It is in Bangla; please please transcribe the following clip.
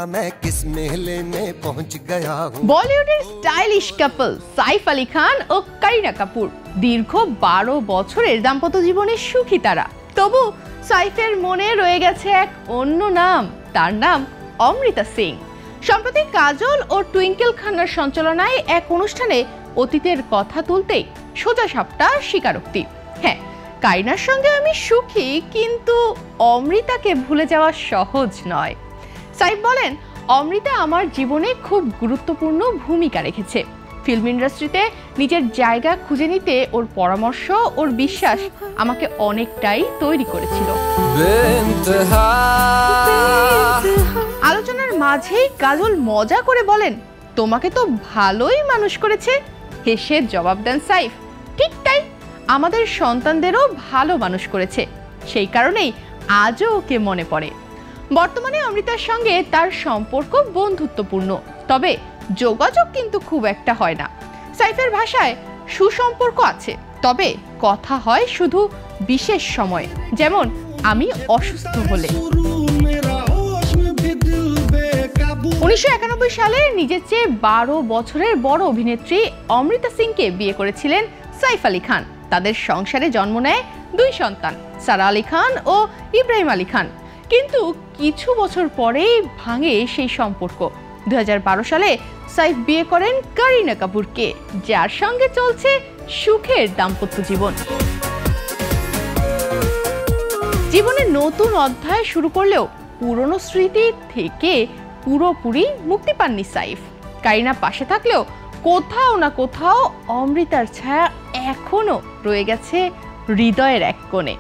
मैं किस मेले में पहुंच गया हूं। বলিউডের স্টাইলিশ কাপল সাইফ আলী খান ও কারিনা কাপুর দীর্ঘ 12 বছরের দাম্পত্য জীবনে সুখী তারা। তবু সাইফের মনে রয়ে গেছে এক অন্য নাম, তার নাম অমৃতা সিং। সম্প্রতি কাজল ও টুইঙ্কেল খান্নার সঞ্চালনায় এক অনুষ্ঠানে অতীতের কথা তুলতেই সোজা সাপটা স্বীকারোক্তি, হ্যাঁ কারিনার সঙ্গে আমি সুখী, কিন্তু অমৃতাকে ভুলে যাওয়া সহজ নয়। সাইফ বলেন, অমৃতা আমার জীবনে খুব গুরুত্বপূর্ণ ভূমিকা রেখেছে। ফিল্ম ইন্ডাস্ট্রিতে নিজের জায়গা খুঁজে নিতে ওর পরামর্শ, ওর বিশ্বাস আমাকে অনেকটাই তৈরি করেছিল। আলোচনার মাঝেই কাজল মজা করে বলেন, তোমাকে তো ভালোই মানুষ করেছে। হেসে জবাব দেন সাইফ, ঠিক তাই, আমাদের সন্তানদেরও ভালো মানুষ করেছে, সেই কারণেই আজও ওকে মনে পড়ে। বর্তমানে অমৃতার সঙ্গে তার সম্পর্ক বন্ধুত্বপূর্ণ, তবে যোগাযোগ কিন্তু খুব একটা হয় না। সাইফের ভাষায় সুসম্পর্ক আছে, তবে কথা হয় শুধু বিশেষ সময়ে, যেমন আমি অসুস্থ হলে। 1991 সালে নিজের চেয়ে 12 বছরের বড় অভিনেত্রী অমৃতা সিংকে বিয়ে করেছিলেন সাইফ আলী খান। তাদের সংসারে জন্ম নেয় 2 সন্তান, সারা আলী খান ও ইব্রাহিম আলী খান। কিন্তু কিছু বছর পরেই ভাঙে সেই সম্পর্ক। 2012 সালে সাইফ বিয়ে করেন কারিনা কাপুরকে, যার সঙ্গে চলছে সুখের দাম্পত্য জীবন। জীবনে নতুন অধ্যায় শুরু করলেও পুরনো স্মৃতি থেকে পুরোপুরি মুক্তি পাননি সাইফ। কারিনা পাশে থাকলেও কোথাও না কোথাও অমৃতার ছায়া এখনো রয়ে গেছে হৃদয়ের এক কোণে।